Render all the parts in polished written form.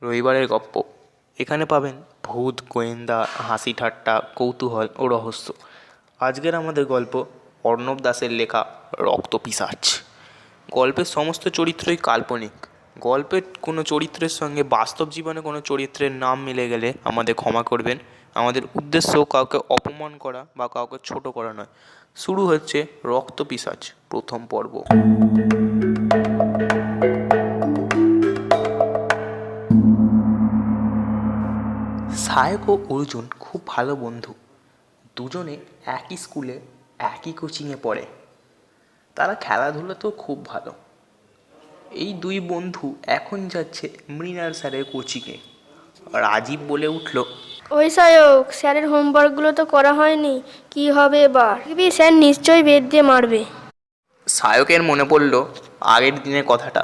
রবিবারের গপ্প। এখানে পাবেন ভূত, গোয়েন্দা, হাসি ঠাট্টা, কৌতূহল ও রহস্য। আজকের আমাদের গল্প অর্ণব দাসের লেখা রক্তপিশাচ। গল্পের সমস্ত চরিত্রই কাল্পনিক। গল্পের কোনো চরিত্রের সঙ্গে বাস্তব জীবনে কোনো চরিত্রের নাম মিলে গেলে আমাদের ক্ষমা করবেন। আমাদের উদ্দেশ্য কাউকে অপমান করা বা কাউকে ছোট করা নয়। শুরু হচ্ছে রক্তপিশাচ প্রথম পর্ব। সায়ক ও অর্জুন খুব ভালো বন্ধু। দুজনে একই স্কুলে একই কোচিংয়ে পড়ে। তারা খেলাধুলাতেও খুব ভালো। এই দুই বন্ধু এখন যাচ্ছে মৃণাল স্যারের কোচিংয়ে। রাজীব বলে উঠল, ওই সায়ক, স্যারের হোমওয়ার্কগুলো তো করা হয়নি, কি হবে এবার? স্যার নিশ্চয়ই বেদ দিয়ে মারবে। সায়কের মনে পড়ল আগের দিনের কথাটা।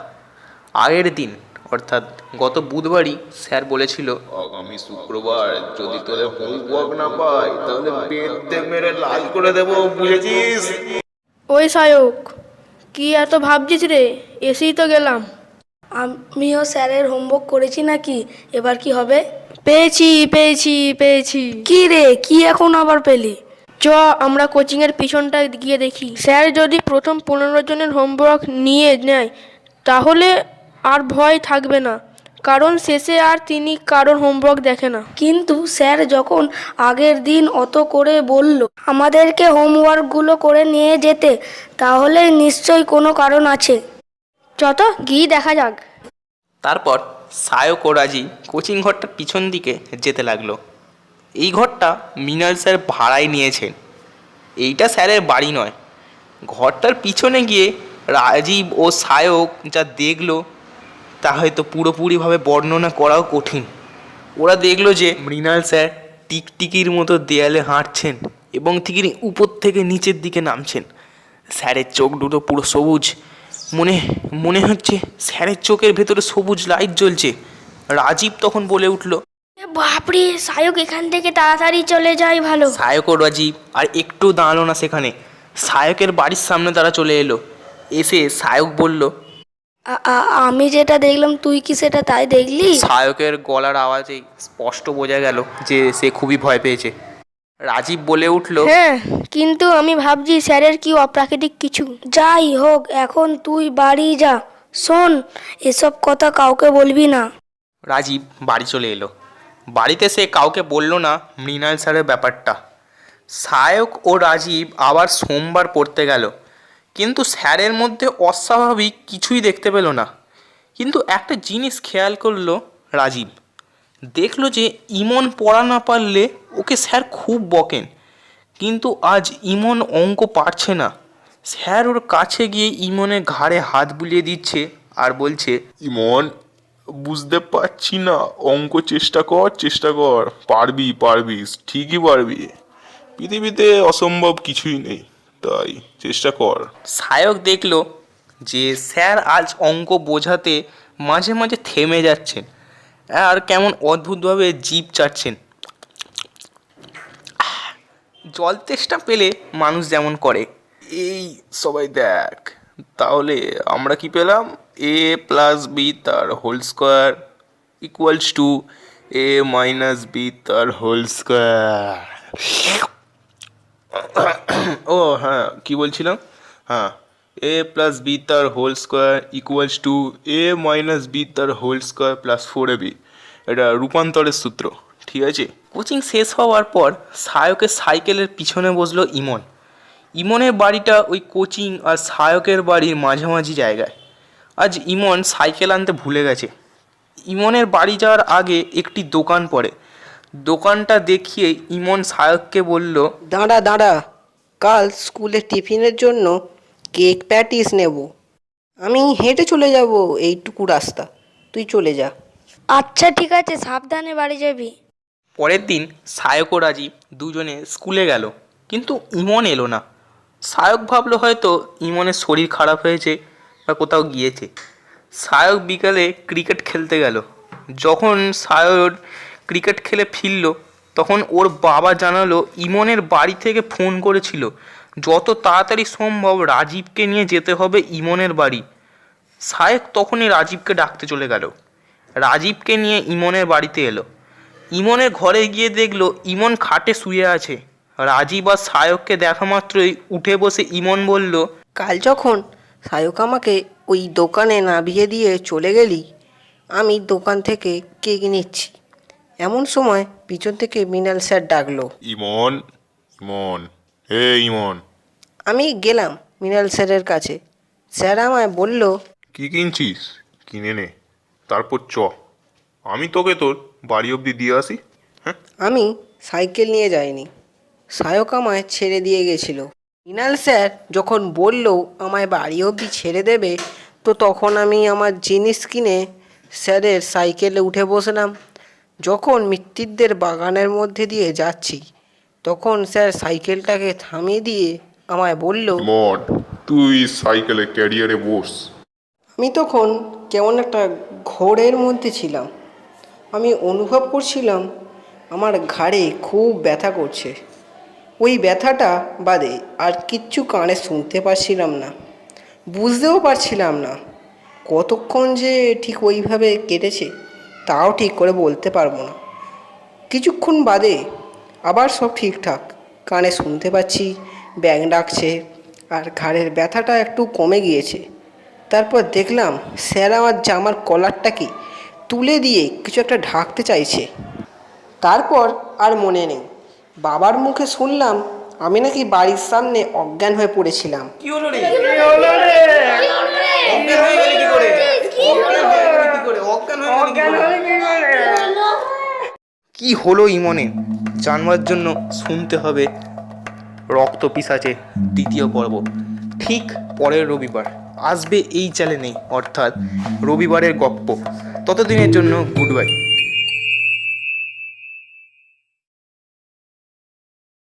আগের দিন অর্থাৎ গত বুধবারই স্যার বলেছিল, আগামী শুক্রবার যদি তোদের হোমওয়ার্ক না পাই তাহলে বেদতে মেরে লাল করে দেবো, বুঝেছিস? ওই সায়ক, কি এত ভাবছিস রে? এসেই তো গেলাম। আমিও স্যারের হোমওয়ার্ক করেছি নাকি? এবার কি হবে? পেয়েছি পেয়েছি পেয়েছি। কি রে, কি এখন আবার পেলি? চ আমরা কোচিংয়ের পিছনটা গিয়ে দেখি। স্যার যদি প্রথম 15 জনের হোমওয়ার্ক নিয়ে নেয় তাহলে আর ভয় থাকবে না, কারণ শেষে আর তিনি কারোর হোমওয়ার্ক দেখে না। কিন্তু স্যার যখন আগের দিন অত করে বলল আমাদেরকে হোমওয়ার্কগুলো করে নিয়ে যেতে, তাহলে নিশ্চয়ই কোনো কারণ আছে। যত গিয়ে দেখা যাক। তারপর সায়ক ও রাজীব কোচিং ঘরটার পিছন দিকে যেতে লাগলো। এই ঘরটা মৃণাল স্যার ভাড়ায় নিয়েছেন। এইটা স্যারের বাড়ি নয়। ঘরটার পিছনে গিয়ে রাজীব ও সায়ক যা দেখলো তা হয়তো পুরোপুরিভাবে বর্ণনা করাও কঠিন। ওরা দেখলো যে মৃণাল স্যার টিকটিকির মতো দেয়ালে হাঁটছেন এবং তিনি উপর থেকে নিচের দিকে নামছেন। স্যারের চোখ দুটো পুরো সবুজ। মনে হচ্ছে স্যারের চোখের ভেতরে সবুজ লাইট জ্বলছে। রাজীব তখন বলে উঠল, বাপরে সায়ক, এখান থেকে তাড়াতাড়ি চলে যাই ভালো। সায়ক ও রাজীব আর একটু দাঁড়ালো না সেখানে। সায়কের বাড়ির সামনে তারা চলে এলো। এসে সায়ক বলল, আমি যেটা দেখলাম তুই কি সেটা তাই দেখলি? সায়কের গলার আওয়াজেই স্পষ্ট বোঝা গেল যে সে খুবই ভয় পেয়েছে। রাজীব বলে উঠল, হ্যাঁ, কিন্তু আমি ভাবছি স্যারের কি অপ্রাকৃতিক কিছু। যাই হোক, এখন তুই বাড়ি যা। শোন, এসব কথা কাউকে বলবি না। রাজীব বাড়ি চলে এলো। বাড়িতে সে কাউকে বলল না মৃণাল স্যারের ব্যাপারটা। সায়ক ও রাজীব আবার সোমবার পড়তে গেল, কিন্তু স্যারের মধ্যে অস্বাভাবিক কিছুই দেখতে পেল না। কিন্তু একটা জিনিস খেয়াল করলো রাজীব। দেখলো যে ইমন পড়া না পারলে ওকে স্যার খুব বকেন, কিন্তু আজ ইমন অঙ্ক পারছে না। স্যার ওর কাছে গিয়ে ইমনের ঘাড়ে হাত বুলিয়ে দিচ্ছে আর বলছে, ইমন, বুঝতে পারছি না, অঙ্ক চেষ্টা কর, পারবি, ঠিকই পারবি। পৃথিবীতে অসম্ভব কিছুই নেই, তাই চেষ্টা কর। সায়ক দেখল যে স্যার আজ অঙ্ক বোঝাতে মাঝে মাঝে থেমে যাচ্ছেন আর কেমন অদ্ভুতভাবে জিভ চাটছেন। জল তেষ্টা পেলে মানুষ যেমন করে। এই সবাই দেখ, তাহলে আমরা কি পেলাম? এ প্লাস বি তার whole square equals to A minus B তার হোল স্কোয়ার। ও হ্যাঁ, কি বলছিলাম? হ্যাঁ, এ প্লাস বি তার whole square equals to A minus B তার হোল স্কোয়ার প্লাস 4ab। এটা রূপান্তরের সূত্র, ঠিক আছে? কোচিং শেষ হওয়ার পর সায়কের সাইকেলের পিছনে বসলো ইমন। ইমনের বাড়িটা ওই কোচিং আর সায়কের বাড়ির মাঝামাঝি জায়গায়। আজ ইমন সাইকেল আনতে ভুলে গেছে। ইমনের বাড়ি যাওয়ার আগে একটি দোকান পড়ে। দোকানটা দেখিয়ে ইমন সায়ককে বলল, দাঁড়া, কাল স্কুলে টিফিনের জন্য কেক প্যাটিস নেব। আমি হেঁটে চলে যাব এইটুকু রাস্তা, তুই চলে যা। আচ্ছা ঠিক আছে, সাবধানে বাড়ি যাবি। পরের দিন সায়ক ও রাজীব দুজনে স্কুলে গেল, কিন্তু ইমন এলো না। সায়ক ভাবলো হয়তো ইমনের শরীর খারাপ হয়েছে বা কোথাও গিয়েছে। সায়ক বিকালে ক্রিকেট খেলতে গেল। যখন সায়ক ক্রিকেট খেলে ফিরল তখন ওর বাবা জানালো ইমনের বাড়ি থেকে ফোন করেছিল যত তাড়াতাড়ি সম্ভব রাজীবকে নিয়ে যেতে হবে ইমনের বাড়ি। সায়ক তখনই রাজীবকে ডাকতে চলে গেল। রাজীবকে নিয়ে ইমনের বাড়িতে এলো। ইমনের ঘরে গিয়ে দেখলো ইমন খাটে শুয়ে আছে। রাজীব আর সায়ককে দেখা মাত্রই উঠে বসে ইমন বলল, কাল যখন সায়ক আমাকে ওই দোকানে নামিয়ে দিয়ে চলে গেলি, আমি দোকান থেকে কেক নিচ্ছি, এমন সময় পিছন থেকে মৃণাল স্যার ডাকলো। ইমন, ইমন, হে ইমন। আমি গেলাম মৃণাল স্যারের কাছে। স্যার আমায় বলল, কি কিনছিস কিনে নে, তারপর আমি তোকে তোর বাড়ি অবধি দিয়ে আসি। হ্যাঁ, আমি সাইকেল নিয়ে যাইনি, সায়ক আমায় ছেড়ে দিয়ে গেছিল। মৃণাল স্যার যখন বলল আমায় বাড়ি অবধি ছেড়ে দেবে, তো তখন আমি আমার জিনিস কিনে স্যারের সাইকেলে উঠে বসলাম। যখন মিত্তিরদের বাগানের মধ্যে দিয়ে যাচ্ছি, তখন স্যার সাইকেলটাকে থামিয়ে দিয়ে আমায় বলল, ইমন, তুই সাইকেলে ক্যারিয়ারে বস। আমি তখন কেমন একটা ঘোরের মধ্যে ছিলাম। আমি অনুভব করছিলাম আমার ঘাড়ে খুব ব্যথা করছে। ওই ব্যথাটা বাদে আর কিচ্ছু কানে শুনতে পাচ্ছিলাম না, বুঝতেও পারছিলাম না। কতক্ষণ যে ঠিক ওইভাবে কেটেছে তাও ঠিক করে বলতে পারবো না। কিছুক্ষণ বাদে আবার সব ঠিকঠাক, কানে শুনতে পাচ্ছি, ব্যাঙ ডাকছে, আর ঘাড়ের ব্যথাটা একটু কমে গিয়েছে। তারপর দেখলাম স্যার আমার জামার কলারটাকে তুলে দিয়ে কিছু একটা ঢাকতে চাইছে। তারপর আর মনে নেই। বাবার মুখে শুনলাম আমি নাকি বাড়ির সামনে অজ্ঞান হয়ে পড়েছিলাম। কি হলো রে? অজ্ঞান হয়ে গেলি কি করে? কি হলো ইমনে জানবার জন্য শুনতে হবে রক্ত পিশাচে দ্বিতীয় পর্ব, ঠিক পরের রবিবার আসবে এই চ্যানেলে, অর্থাৎ রবিবারের গপ্প। ততদিনের জন্য গুড বাই।